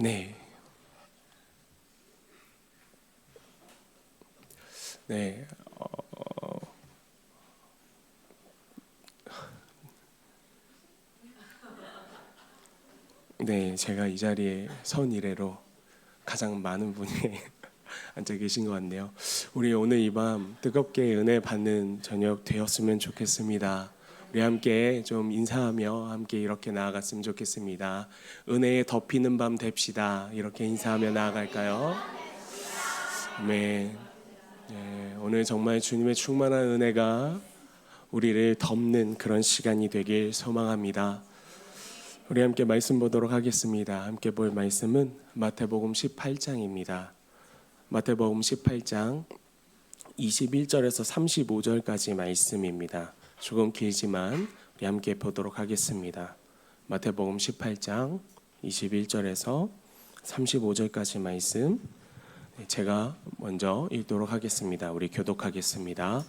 네. 네. 네, 제가 이 자리에 선 이래로 가장 많은 분이 앉아 계신 것 같네요. 우리 오늘 이 밤 뜨겁게 은혜 받는 저녁 되었으면 좋겠습니다. 우리 함께 좀 인사하며 함께 이렇게 나아갔으면 좋겠습니다. 은혜에 덮이는 밤 됩시다. 이렇게 인사하며 나아갈까요? 아멘. 네, 오늘 정말 주님의 충만한 은혜가 우리를 덮는 그런 시간이 되길 소망합니다. 우리 함께 말씀 보도록 하겠습니다. 함께 볼 말씀은 마태복음 18장입니다. 마태복음 18장 21절에서 35절까지 말씀입니다. 조금 길지만 우리 함께 보도록 하겠습니다. 마태복음 18장 21절에서 35절까지 말씀 제가 먼저 읽도록 하겠습니다. 우리 교독하겠습니다.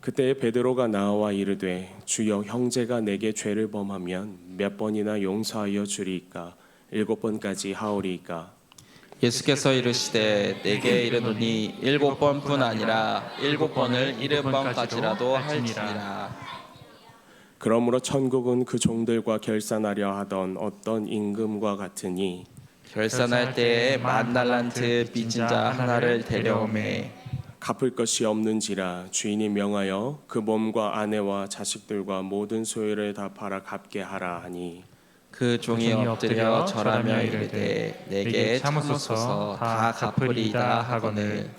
그때 베드로가 나와 이르되 주여 형제가 내게 죄를 범하면 몇 번이나 용서하여 주리이까 7번까지 하오리이까. 예수께서 이르시되 내게 이르노니 7번뿐 아니라 7번을 70번까지라도 할지니라. 그러므로 천국은 그 종들과 결산하려 하던 어떤 임금과 같으니 결산할 때에 10,000달란트 빚진 자 하나를 데려오매 갚을 것이 없는지라 주인이 명하여 그 몸과 아내와 자식들과 모든 소유를 다 팔아 갚게 하라 하니 그 종이 엎드려 절하며 이르되 내게 참으소서 다 갚으리이다 하거늘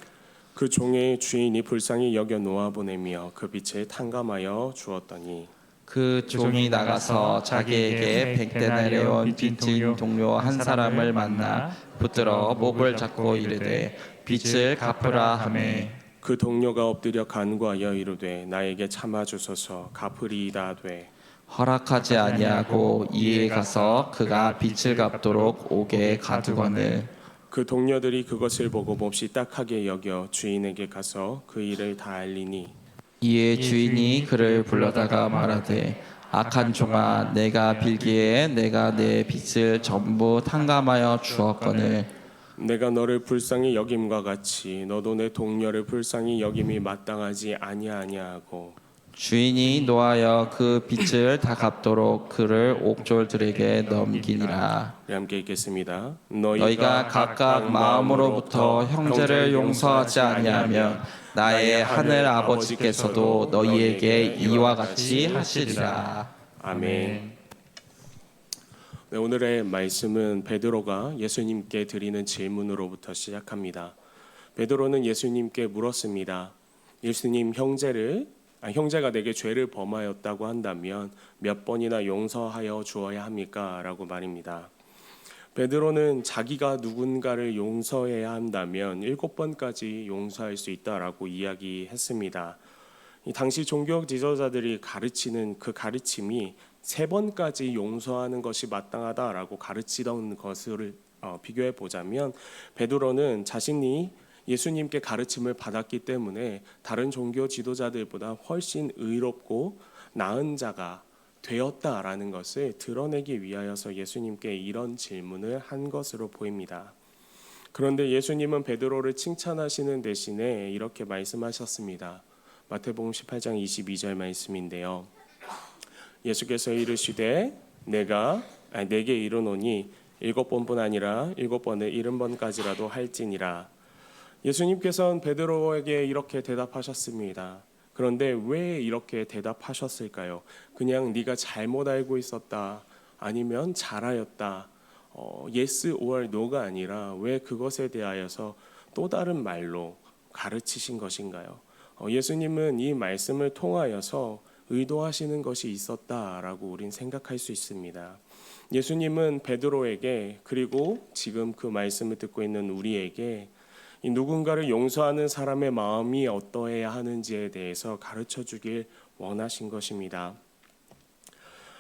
그 종의 주인이 불쌍히 여겨 놓아 보내며 그 빚을 탕감하여 주었더니 그 종이 나가서 자기에게 100데나리온 온 빚진 동료 한 사람을 만나 붙들어 목을 잡고 이르되 빚을 갚으라 하매 그 동료가 엎드려 간구하여 이르되 나에게 참아 주소서 갚으리이다 하되 허락하지 아니하고 이에 가서 그가 빚을 갚도록 옥에 가두거늘 그 동료들이 그것을 보고 몹시 딱하게 여겨 주인에게 가서 그 일을 다 알리니 이에 주인이 그를 불러다가 말하되 악한 종아 내가 빌기에 내가 내 빚을 전부 탕감하여 주었거늘 내가 너를 불쌍히 여김과 같이 너도 내 동료를 불쌍히 여김이 마땅하지 아니하냐고. 주인이 노하여 그 빚을 다 갚도록 그를 옥졸들에게 넘기니라. 함께 읽겠습니다. 너희가 각각 마음으로부터 형제를 용서하지 아니하면 나의 하늘 아버지께서도 너희에게 이와 같이 하시리라. 아멘. 네, 오늘의 말씀은 베드로가 예수님께 드리는 질문으로부터 시작합니다. 베드로는 예수님께 물었습니다. 예수님, 형제가 내게 죄를 범하였다고 한다면 몇 번이나 용서하여 주어야 합니까? 라고 말입니다. 베드로는 자기가 누군가를 용서해야 한다면 7번까지 용서할 수 있다라고 이야기했습니다. 당시 종교 지도자들이 가르치는 그 가르침이 3번까지 용서하는 것이 마땅하다라고 가르치던 것을 비교해 보자면 베드로는 자신이 예수님께 가르침을 받았기 때문에 다른 종교 지도자들보다 훨씬 의롭고 나은 자가 되었다라는 것을 드러내기 위하여서 예수님께 이런 질문을 한 것으로 보입니다. 그런데 예수님은 베드로를 칭찬하시는 대신에 이렇게 말씀하셨습니다. 마태복음 18장 22절 말씀인데요. 예수께서 이르시되 내게 이르노니 7번뿐 아니라 7번을 70번까지라도 할지니라. 예수님께서는 베드로에게 이렇게 대답하셨습니다. 그런데 왜 이렇게 대답하셨을까요? 그냥 네가 잘못 알고 있었다, 아니면 잘하였다, yes or no가 아니라 왜 그것에 대하여서 또 다른 말로 가르치신 것인가요? 예수님은 이 말씀을 통하여서 의도하시는 것이 있었다라고 우린 생각할 수 있습니다. 예수님은 베드로에게 그리고 지금 그 말씀을 듣고 있는 우리에게 이 누군가를 용서하는 사람의 마음이 어떠해야 하는지에 대해서 가르쳐 주길 원하신 것입니다.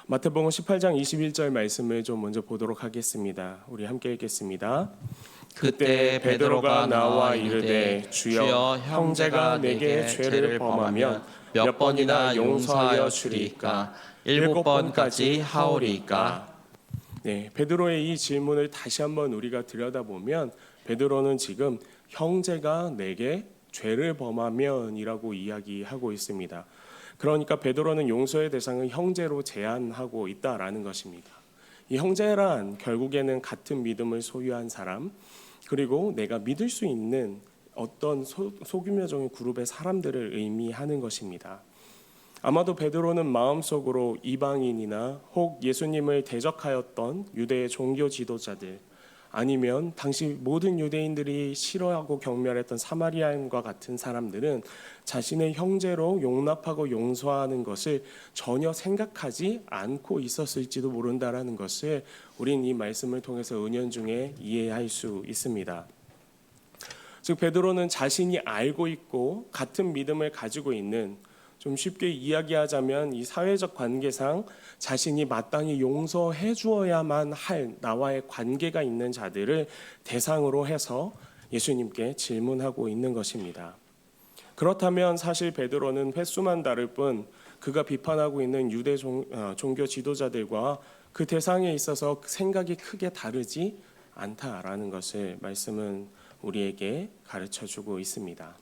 마태복음 18장 21절 말씀을 좀 먼저 보도록 하겠습니다. 우리 함께 읽겠습니다. 그때 베드로가 나와 이르되 주여 형제가 내게 죄를 범하면 몇 번이나 용서하여 주리이까 7번까지 하오리이까. 네, 베드로의 이 질문을 다시 한번 우리가 들여다보면 베드로는 지금 형제가 내게 죄를 범하면이라고 이야기하고 있습니다. 그러니까 베드로는 용서의 대상을 형제로 제한하고 있다라는 것입니다. 이 형제란 결국에는 같은 믿음을 소유한 사람, 그리고 내가 믿을 수 있는 어떤 소규모적인 그룹의 사람들을 의미하는 것입니다. 아마도 베드로는 마음속으로 이방인이나 혹 예수님을 대적하였던 유대의 종교 지도자들, 아니면 당시 모든 유대인들이 싫어하고 경멸했던 사마리아인과 같은 사람들은 자신의 형제로 용납하고 용서하는 것을 전혀 생각하지 않고 있었을지도 모른다라는 것을 우리는 이 말씀을 통해서 은연중에 이해할 수 있습니다. 즉 베드로는 자신이 알고 있고 같은 믿음을 가지고 있는, 좀 쉽게 이야기하자면 이 사회적 관계상 자신이 마땅히 용서해 주어야만 할 나와의 관계가 있는 자들을 대상으로 해서 예수님께 질문하고 있는 것입니다. 그렇다면 사실 베드로는 횟수만 다를 뿐 그가 비판하고 있는 유대 종교 지도자들과 그 대상에 있어서 생각이 크게 다르지 않다라는 것을 말씀은 우리에게 가르쳐주고 있습니다.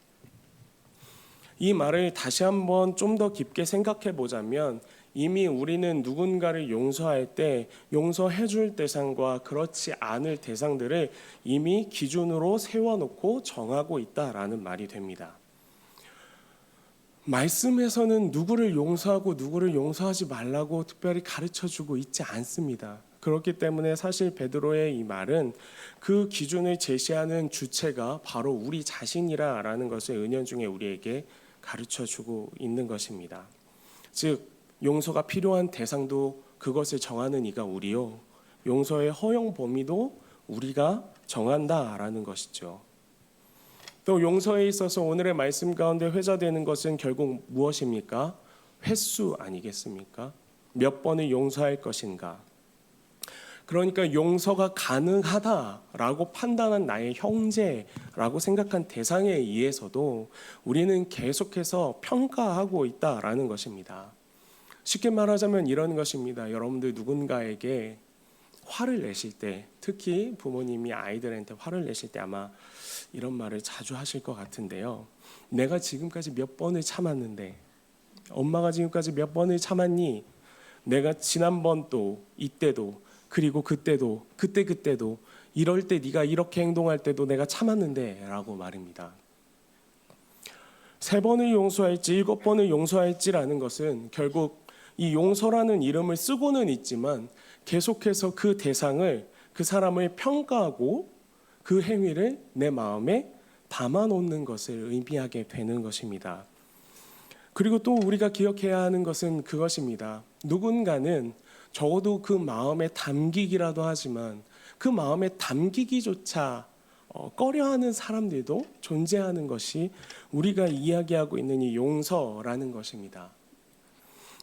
이 말을 다시 한번 좀 더 깊게 생각해 보자면 이미 우리는 누군가를 용서할 때 용서해 줄 대상과 그렇지 않을 대상들을 이미 기준으로 세워놓고 정하고 있다라는 말이 됩니다. 말씀에서는 누구를 용서하고 누구를 용서하지 말라고 특별히 가르쳐주고 있지 않습니다. 그렇기 때문에 사실 베드로의 이 말은 그 기준을 제시하는 주체가 바로 우리 자신이라는 것을 은연중에 우리에게 가르쳐주고 있는 것입니다. 즉 용서가 필요한 대상도 그것을 정하는 이가 우리요, 용서의 허용 범위도 우리가 정한다라는 것이죠. 또 용서에 있어서 오늘의 말씀 가운데 회자되는 것은 결국 무엇입니까? 횟수 아니겠습니까? 몇 번을 용서할 것인가? 그러니까 용서가 가능하다라고 판단한 나의 형제라고 생각한 대상에 의해서도 우리는 계속해서 평가하고 있다라는 것입니다. 쉽게 말하자면 이런 것입니다. 여러분들 누군가에게 화를 내실 때, 특히 부모님이 아이들한테 화를 내실 때 아마 이런 말을 자주 하실 것 같은데요. 내가 지금까지 몇 번을 참았는데, 엄마가 지금까지 몇 번을 참았니? 내가 지난번 또 이때도 그리고 그때도 그때도 이럴 때 네가 이렇게 행동할 때도 내가 참았는데 라고 말입니다. 3번을 용서할지 7번을 용서할지라는 것은 결국 이 용서라는 이름을 쓰고는 있지만 계속해서 그 대상을, 그 사람을 평가하고 그 행위를 내 마음에 담아놓는 것을 의미하게 되는 것입니다. 그리고 또 우리가 기억해야 하는 것은 그것입니다. 누군가는 적어도 그 마음에 담기기라도 하지만 그 마음에 담기기조차 꺼려하는 사람들도 존재하는 것이 우리가 이야기하고 있는 이 용서라는 것입니다.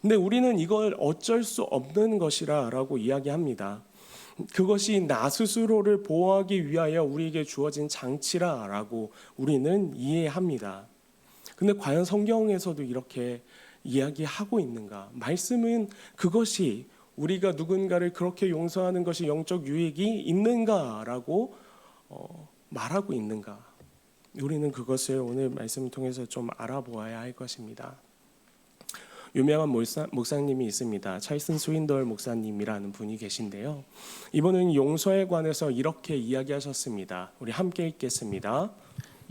근데 우리는 이걸 어쩔 수 없는 것이라고 이야기합니다. 그것이 나 스스로를 보호하기 위하여 우리에게 주어진 장치라고 우리는 이해합니다. 근데 과연 성경에서도 이렇게 이야기하고 있는가? 말씀은 그것이 우리가 누군가를 그렇게 용서하는 것이 영적 유익이 있는가라고 말하고 있는가? 우리는 그것을 오늘 말씀을 통해서 좀 알아보아야 할 것입니다. 유명한 목사님이 있습니다. 찰슨 스윈덜 목사님이라는 분이 계신데요. 이분은 용서에 관해서 이렇게 이야기하셨습니다. 우리 함께 읽겠습니다.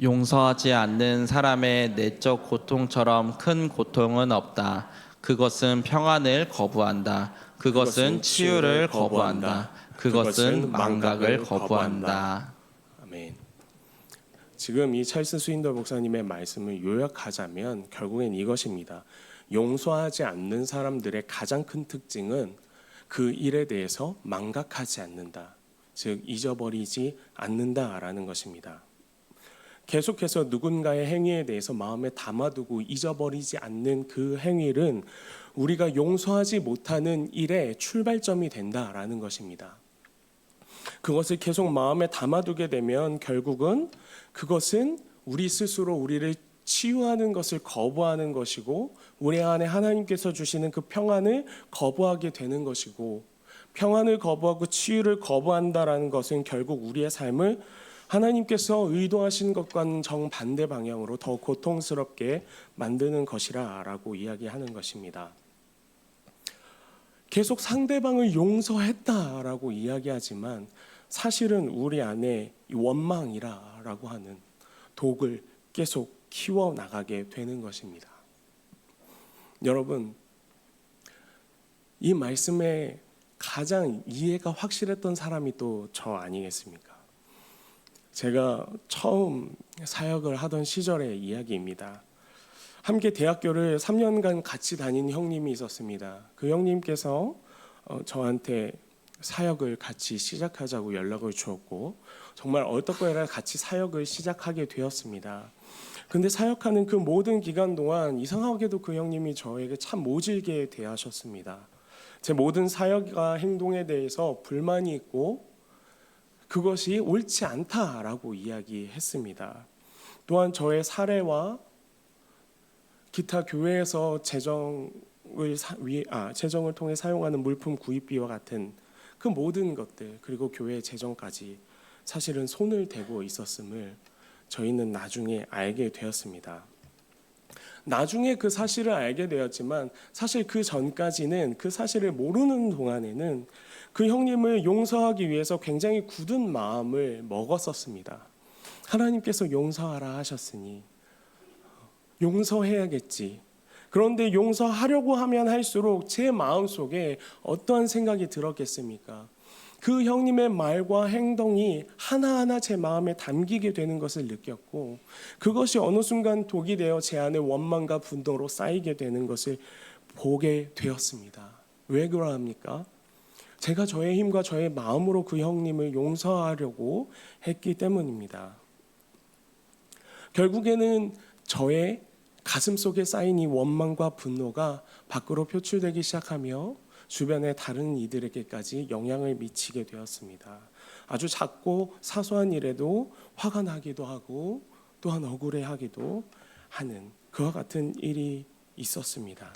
용서하지 않는 사람의 내적 고통처럼 큰 고통은 없다. 그것은 평안을 거부한다. 그것은 치유를 거부한다. 그것은 망각을 거부한다. 아멘. 지금 이 찰스 스윈더 목사님의 말씀을 요약하자면 결국엔 이것입니다. 용서하지 않는 사람들의 가장 큰 특징은 그 일에 대해서 망각하지 않는다. 즉 잊어버리지 않는다라는 것입니다. 계속해서 누군가의 행위에 대해서 마음에 담아두고 잊어버리지 않는 그 행위는 우리가 용서하지 못하는 일의 출발점이 된다라는 것입니다. 그것을 계속 마음에 담아두게 되면 결국은 그것은 우리 스스로 우리를 치유하는 것을 거부하는 것이고 우리 안에 하나님께서 주시는 그 평안을 거부하게 되는 것이고 평안을 거부하고 치유를 거부한다라는 것은 결국 우리의 삶을 하나님께서 의도하신 것과는 정반대 방향으로 더 고통스럽게 만드는 것이라고 이야기하는 것입니다. 계속 상대방을 용서했다라고 이야기하지만 사실은 우리 안에 원망이라고 하는 독을 계속 키워나가게 되는 것입니다. 여러분, 이 말씀에 가장 이해가 확실했던 사람이 또 저 아니겠습니까? 제가 처음 사역을 하던 시절의 이야기입니다. 함께 대학교를 3년간 같이 다닌 형님이 있었습니다. 그 형님께서 저한테 사역을 같이 시작하자고 연락을 주었고 정말 얼떨결에 같이 사역을 시작하게 되었습니다. 근데 사역하는 그 모든 기간 동안 이상하게도 그 형님이 저에게 참 모질게 대하셨습니다. 제 모든 사역과 행동에 대해서 불만이 있고 그것이 옳지 않다라고 이야기했습니다. 또한 저의 사례와 기타 교회에서 재정을 통해 사용하는 물품 구입비와 같은 그 모든 것들 그리고 교회 재정까지 사실은 손을 대고 있었음을 저희는 나중에 알게 되었습니다. 나중에 그 사실을 알게 되었지만 사실 그 전까지는 그 사실을 모르는 동안에는 그 형님을 용서하기 위해서 굉장히 굳은 마음을 먹었었습니다. 하나님께서 용서하라 하셨으니 용서해야겠지. 그런데 용서하려고 하면 할수록 제 마음속에 어떠한 생각이 들었겠습니까? 그 형님의 말과 행동이 하나하나 제 마음에 담기게 되는 것을 느꼈고 그것이 어느 순간 독이 되어 제 안에 원망과 분노로 쌓이게 되는 것을 보게 되었습니다. 왜 그러합니까? 제가 저의 힘과 저의 마음으로 그 형님을 용서하려고 했기 때문입니다. 결국에는 저의 가슴 속에 쌓인 이 원망과 분노가 밖으로 표출되기 시작하며 주변의 다른 이들에게까지 영향을 미치게 되었습니다. 아주 작고 사소한 일에도 화가 나기도 하고 또한 억울해하기도 하는 그와 같은 일이 있었습니다.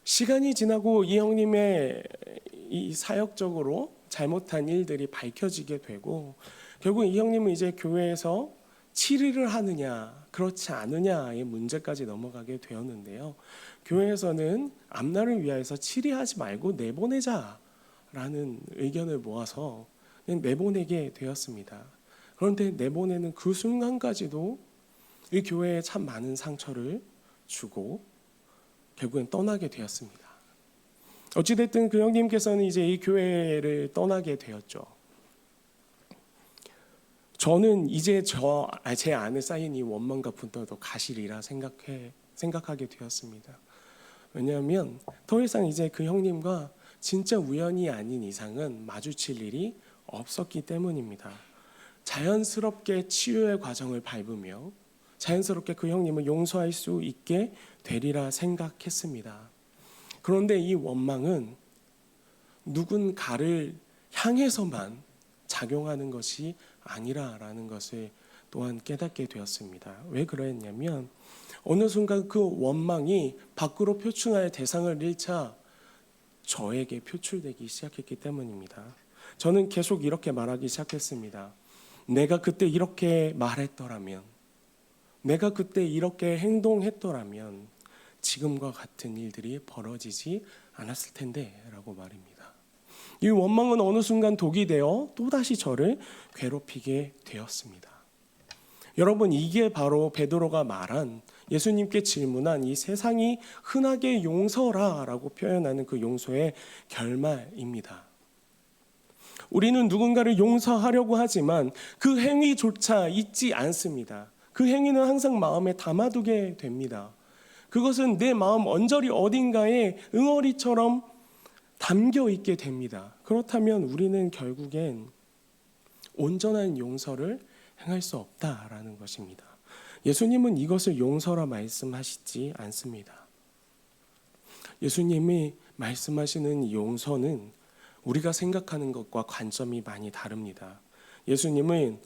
시간이 지나고 이 형님의 이 사역적으로 잘못한 일들이 밝혀지게 되고 결국 이 형님은 이제 교회에서 치리를 하느냐 그렇지 않느냐의 문제까지 넘어가게 되었는데요. 교회에서는 앞날을 위하여서 치리하지 말고 내보내자라는 의견을 모아서 그냥 내보내게 되었습니다. 그런데 내보내는 그 순간까지도 이 교회에 참 많은 상처를 주고 결국엔 떠나게 되었습니다. 어찌됐든 그 형님께서는 이제 이 교회를 떠나게 되었죠. 저는 이제 제 안에 쌓인 이 원망과 분노도 가시리라 생각하게 되었습니다. 왜냐하면 더 이상 이제 그 형님과 진짜 우연이 아닌 이상은 마주칠 일이 없었기 때문입니다. 자연스럽게 치유의 과정을 밟으며 자연스럽게 그 형님을 용서할 수 있게 되리라 생각했습니다. 그런데 이 원망은 누군가를 향해서만 작용하는 것이 아니라라는 것을 또한 깨닫게 되었습니다. 왜 그랬냐면 어느 순간 그 원망이 밖으로 표출할 대상을 잃자 저에게 표출되기 시작했기 때문입니다. 저는 계속 이렇게 말하기 시작했습니다. 내가 그때 이렇게 말했더라면, 내가 그때 이렇게 행동했더라면 지금과 같은 일들이 벌어지지 않았을 텐데 라고 말입니다. 이 원망은 어느 순간 독이 되어 또다시 저를 괴롭히게 되었습니다. 여러분, 이게 바로 베드로가 말한 예수님께 질문한 이 세상이 흔하게 용서라라고 표현하는 그 용서의 결말입니다. 우리는 누군가를 용서하려고 하지만 그 행위조차 잊지 않습니다. 그 행위는 항상 마음에 담아두게 됩니다. 그것은 내 마음 언저리 어딘가에 응어리처럼 담겨 있게 됩니다. 그렇다면 우리는 결국엔 온전한 용서를 행할 수 없다라는 것입니다. 예수님은 이것을 용서라 말씀하시지 않습니다. 예수님이 말씀하시는 용서는 우리가 생각하는 것과 관점이 많이 다릅니다. 예수님은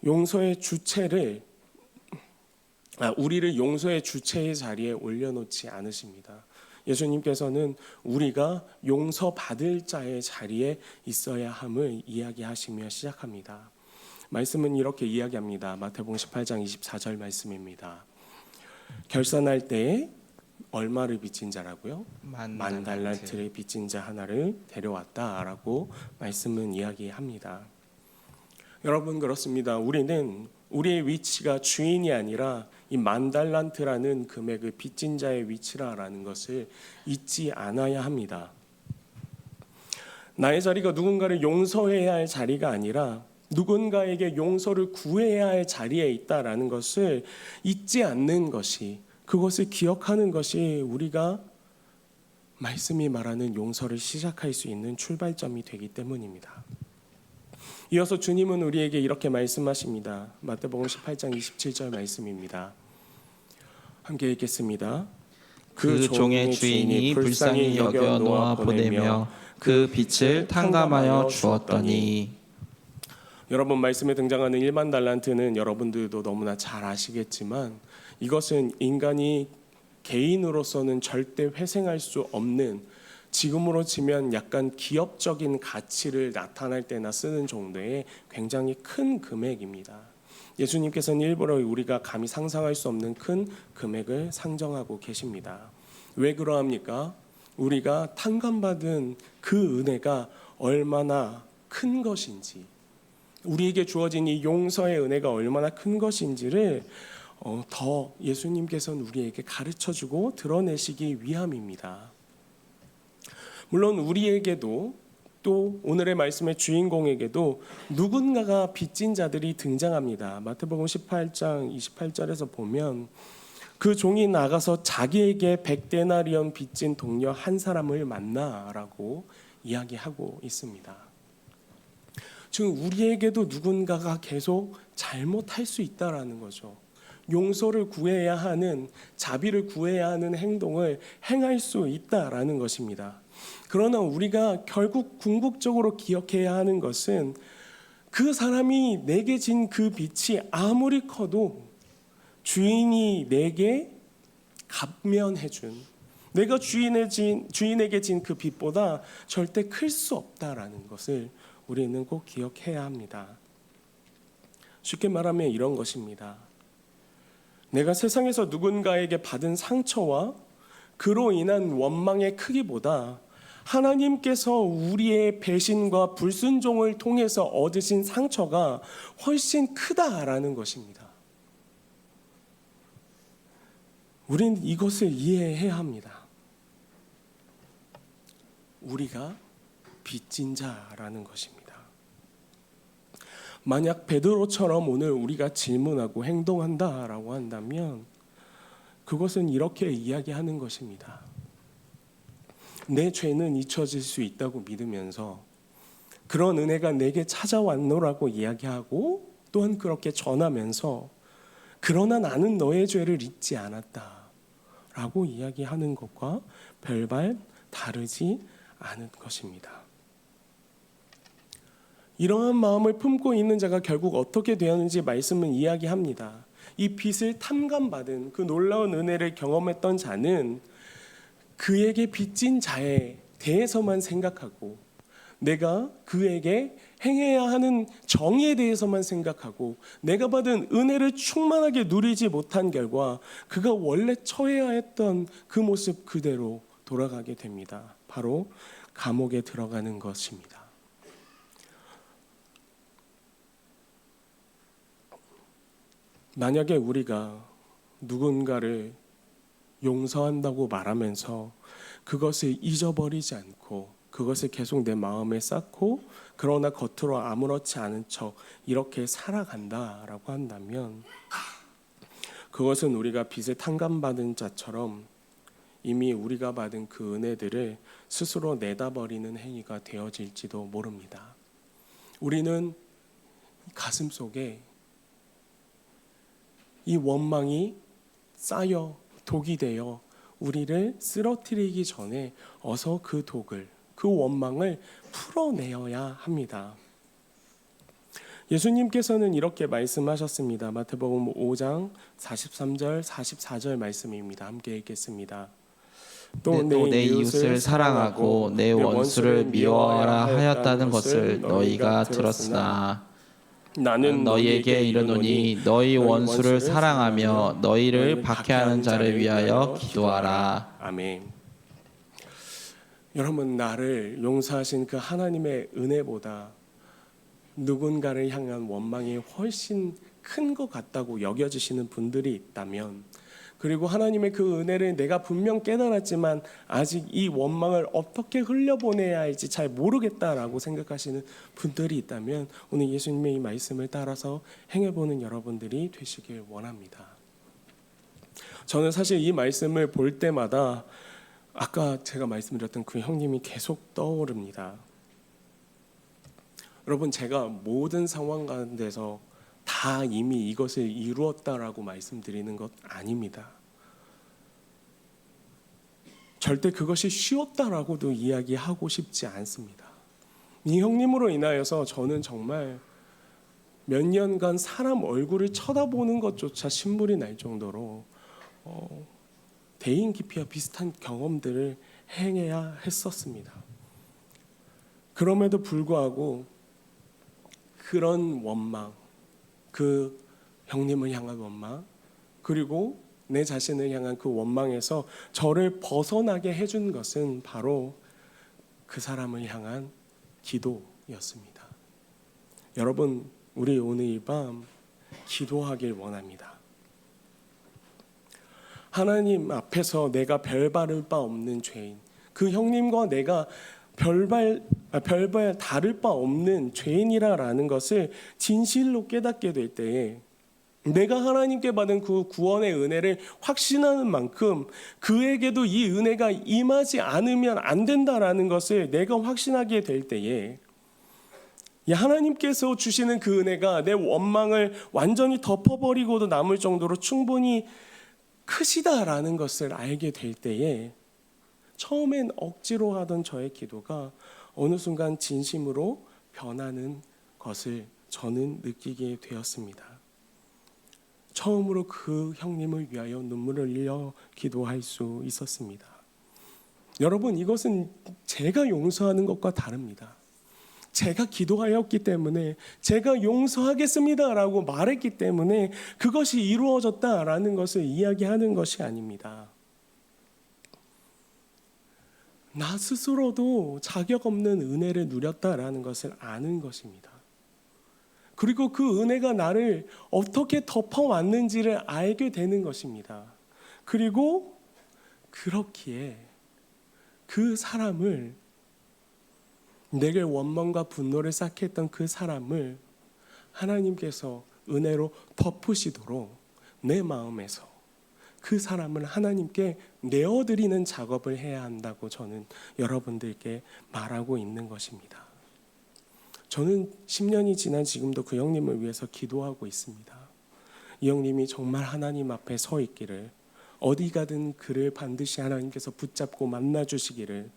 용서의 주체를 우리를 용서의 주체의 자리에 올려놓지 않으십니다. 예수님께서는 우리가 용서받을 자의 자리에 있어야 함을 이야기하시며 시작합니다. 말씀은 이렇게 이야기합니다. 마태복음 18장 24절 말씀입니다. 결산할 때에 얼마를 빚진 자라고요? 만 달란트를 빚진 자 하나를 데려왔다라고 말씀은 이야기합니다. 여러분, 그렇습니다. 우리는 우리의 위치가 주인이 아니라 이 만 달란트라는 금액을 빚진 자의 위치라는 것을 잊지 않아야 합니다. 나의 자리가 누군가를 용서해야 할 자리가 아니라 누군가에게 용서를 구해야 할 자리에 있다라는 것을 잊지 않는 것이, 그것을 기억하는 것이 우리가 말씀이 말하는 용서를 시작할 수 있는 출발점이 되기 때문입니다. 이어서 주님은 우리에게 이렇게 말씀하십니다. 마태복음 18장 27절 말씀입니다. 함께 읽겠습니다. 그 종의 주인이 불쌍히 여겨 놓아 보내며 그 빚을 탕감하여 주었더니. 여러분, 말씀에 등장하는 1만 달란트는 여러분들도 너무나 잘 아시겠지만 이것은 인간이 개인으로서는 절대 회생할 수 없는, 지금으로 치면 약간 기업적인 가치를 나타날 때나 쓰는 정도의 굉장히 큰 금액입니다. 예수님께서는 일부러 우리가 감히 상상할 수 없는 큰 금액을 상정하고 계십니다. 왜 그러합니까? 우리가 탕감받은 그 은혜가 얼마나 큰 것인지, 우리에게 주어진 이 용서의 은혜가 얼마나 큰 것인지를 더 예수님께서는 우리에게 가르쳐주고 드러내시기 위함입니다. 물론 우리에게도, 또 오늘의 말씀의 주인공에게도 누군가가 빚진 자들이 등장합니다. 마태복음 18장 28절에서 보면 그 종이 나가서 자기에게 100데나리온 빚진 동료 한 사람을 만나라고 이야기하고 있습니다. 즉 우리에게도 누군가가 계속 잘못할 수 있다라는 거죠. 용서를 구해야 하는, 자비를 구해야 하는 행동을 행할 수 있다라는 것입니다. 그러나 우리가 결국 궁극적으로 기억해야 하는 것은 그 사람이 내게 진 그 빚이 아무리 커도 주인이 내게 감면해준, 내가 주인에게 진 그 빚보다 절대 클 수 없다라는 것을 우리는 꼭 기억해야 합니다. 쉽게 말하면 이런 것입니다. 내가 세상에서 누군가에게 받은 상처와 그로 인한 원망의 크기보다 하나님께서 우리의 배신과 불순종을 통해서 얻으신 상처가 훨씬 크다라는 것입니다. 우리는 이것을 이해해야 합니다. 우리가 빚진 자라는 것입니다. 만약 베드로처럼 오늘 우리가 질문하고 행동한다라고 한다면 그것은 이렇게 이야기하는 것입니다. 내 죄는 잊혀질 수 있다고 믿으면서 그런 은혜가 내게 찾아왔노라고 이야기하고 또한 그렇게 전하면서 그러나 나는 너의 죄를 잊지 않았다라고 이야기하는 것과 별반 다르지 않은 것입니다. 이러한 마음을 품고 있는 자가 결국 어떻게 되었는지 말씀은 이야기합니다. 이 빚을 탕감받은 그 놀라운 은혜를 경험했던 자는 그에게 빚진 자에 대해서만 생각하고 내가 그에게 행해야 하는 정의에 대해서만 생각하고 내가 받은 은혜를 충만하게 누리지 못한 결과 그가 원래 처해야 했던 그 모습 그대로 돌아가게 됩니다. 바로 감옥에 들어가는 것입니다. 만약에 우리가 누군가를 용서한다고 말하면서 그것을 잊어버리지 않고 그것을 계속 내 마음에 쌓고 그러나 겉으로 아무렇지 않은 척 이렇게 살아간다라고 한다면 그것은 우리가 빚을 탕감받은 자처럼 이미 우리가 받은 그 은혜들을 스스로 내다버리는 행위가 되어질지도 모릅니다. 우리는 가슴 속에 이 원망이 쌓여 독이 되어 우리를 쓰러뜨리기 전에 어서 그 독을, 그 원망을 풀어내어야 합니다. 예수님께서는 이렇게 말씀하셨습니다. 마태복음 5장 43절 44절 말씀입니다. 함께 읽겠습니다. 또 내 이웃을 사랑하고 내 원수를 미워하라 하였다는 것을 너희가 들었으나 나는 너희에게 이르노니 너희 원수를 사랑하며 너희를 박해하는 자를 위하여 기도하라. 아멘. 여러분, 나를 용서하신 그 하나님의 은혜보다 누군가를 향한 원망이 훨씬 큰 것 같다고 여겨지시는 분들이 있다면, 그리고 하나님의 그 은혜를 내가 분명 깨달았지만 아직 이 원망을 어떻게 흘려보내야 할지 잘 모르겠다라고 생각하시는 분들이 있다면, 오늘 예수님의 이 말씀을 따라서 행해보는 여러분들이 되시길 원합니다. 저는 사실 이 말씀을 볼 때마다 아까 제가 말씀드렸던 그 형님이 계속 떠오릅니다. 여러분, 제가 모든 상황 가운데서 다 이미 이것을 이루었다라고 말씀드리는 것 아닙니다. 절대 그것이 쉬웠다라고도 이야기하고 싶지 않습니다. 이 형님으로 인하여서 저는 정말 몇 년간 사람 얼굴을 쳐다보는 것조차 신물이 날 정도로 대인 기피와 비슷한 경험들을 행해야 했었습니다. 그럼에도 불구하고 그런 원망, 그 형님을 향한 원망, 그리고 내 자신을 향한 그 원망에서 저를 벗어나게 해준 것은 바로 그 사람을 향한 기도였습니다. 여러분, 우리 오늘 이 밤 기도하길 원합니다. 하나님 앞에서 내가 별바를 바 없는 죄인, 그 형님과 내가 별발 다를 바 없는 죄인이라는 것을 진실로 깨닫게 될 때에 내가 하나님께 받은 그 구원의 은혜를 확신하는 만큼 그에게도 이 은혜가 임하지 않으면 안 된다라는 것을 내가 확신하게 될 때에 하나님께서 주시는 그 은혜가 내 원망을 완전히 덮어버리고도 남을 정도로 충분히 크시다라는 것을 알게 될 때에 처음엔 억지로 하던 저의 기도가 어느 순간 진심으로 변하는 것을 저는 느끼게 되었습니다. 처음으로 그 형님을 위하여 눈물을 흘려 기도할 수 있었습니다. 여러분, 이것은 제가 용서하는 것과 다릅니다. 제가 기도하였기 때문에, 제가 용서하겠습니다라고 말했기 때문에 그것이 이루어졌다라는 것을 이야기하는 것이 아닙니다. 나 스스로도 자격 없는 은혜를 누렸다라는 것을 아는 것입니다. 그리고 그 은혜가 나를 어떻게 덮어왔는지를 알게 되는 것입니다. 그리고 그렇기에 그 사람을, 내게 원망과 분노를 쌓게 했던 그 사람을 하나님께서 은혜로 덮으시도록 내 마음에서 그 사람을 하나님께 내어드리는 작업을 해야 한다고 저는 여러분들께 말하고 있는 것입니다. 저는 10년이 지난 지금도 그 형님을 위해서 기도하고 있습니다. 이 형님이 정말 하나님 앞에 서 있기를, 어디 가든 그를 반드시 하나님께서 붙잡고 만나주시기를,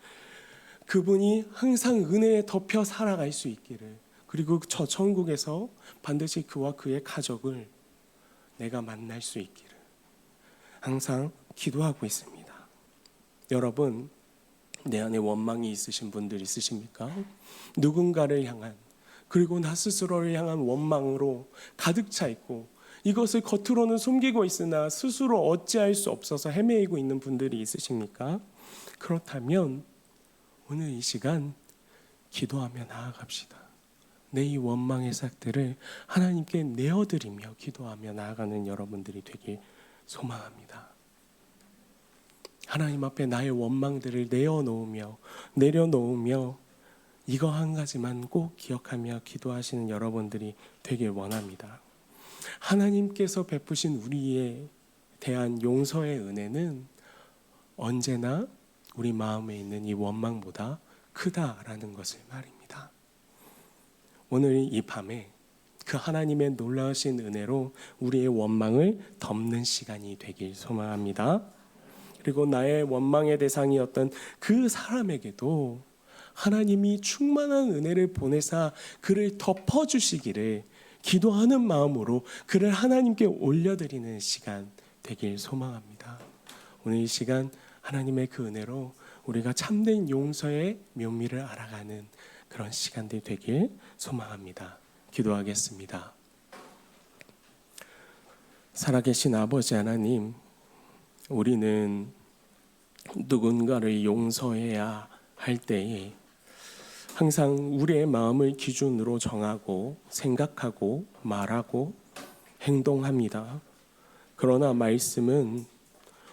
그분이 항상 은혜에 덮여 살아갈 수 있기를, 그리고 저 천국에서 반드시 그와 그의 가족을 내가 만날 수 있기를 항상 기도하고 있습니다. 여러분, 내 안에 원망이 있으신 분들 있으십니까? 누군가를 향한, 그리고 나 스스로를 향한 원망으로 가득 차 있고 이것을 겉으로는 숨기고 있으나 스스로 어찌할 수 없어서 헤매이고 있는 분들이 있으십니까? 그렇다면 오늘 이 시간 기도하며 나아갑시다. 내 이 원망의 싹들을 하나님께 내어드리며 기도하며 나아가는 여러분들이 되길 소망합니다. 하나님 앞에 나의 원망들을 내려놓으며 이거 한 가지만 꼭 기억하며 기도하시는 여러분들이 되길 원합니다. 하나님께서 베푸신 우리에 대한 용서의 은혜는 언제나 우리 마음에 있는 이 원망보다 크다라는 것을 말입니다. 오늘 이 밤에 그 하나님의 놀라우신 은혜로 우리의 원망을 덮는 시간이 되길 소망합니다. 그리고 나의 원망의 대상이었던 그 사람에게도 하나님이 충만한 은혜를 보내사 그를 덮어주시기를 기도하는 마음으로 그를 하나님께 올려드리는 시간 되길 소망합니다. 오늘 이 시간 하나님의 그 은혜로 우리가 참된 용서의 묘미를 알아가는 그런 시간들이 되길 소망합니다. 기도하겠습니다. 살아계신 아버지 하나님, 우리는 누군가를 용서해야 할 때에 항상 우리의 마음을 기준으로 정하고 생각하고 말하고 행동합니다. 그러나 말씀은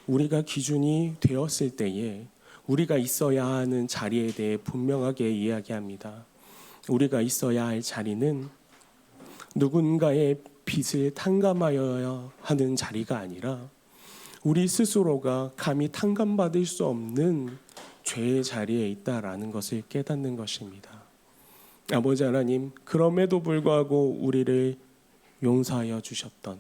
우리가 기준이 되었을 때에 우리가 있어야 하는 자리에 대해 분명하게 이야기합니다. 우리가 있어야 할 자리는 누군가의 빚을 탕감하여야 하는 자리가 아니라 우리 스스로가 감히 탕감받을 수 없는 죄의 자리에 있다라는 것을 깨닫는 것입니다. 아버지 하나님, 그럼에도 불구하고 우리를 용서하여 주셨던,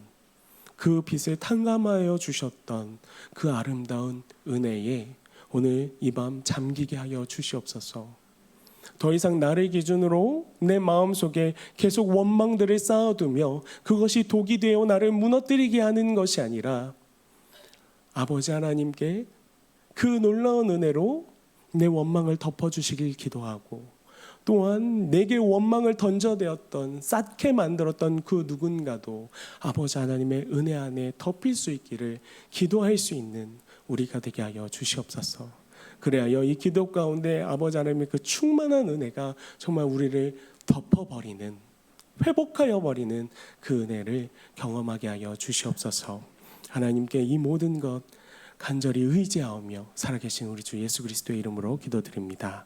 그 빚을 탕감하여 주셨던 그 아름다운 은혜에 오늘 이 밤 잠기게 하여 주시옵소서. 더 이상 나를 기준으로 내 마음속에 계속 원망들을 쌓아두며 그것이 독이 되어 나를 무너뜨리게 하는 것이 아니라 아버지 하나님께 그 놀라운 은혜로 내 원망을 덮어주시길 기도하고, 또한 내게 원망을 던져대었던, 쌓게 만들었던 그 누군가도 아버지 하나님의 은혜 안에 덮일 수 있기를 기도할 수 있는 우리가 되게 하여 주시옵소서. 그래야 이 기도 가운데 아버지 하나님의 그 충만한 은혜가 정말 우리를 덮어버리는, 회복하여 버리는 그 은혜를 경험하게 하여 주시옵소서. 하나님께 이 모든 것 간절히 의지하오며 살아계신 우리 주 예수 그리스도의 이름으로 기도드립니다.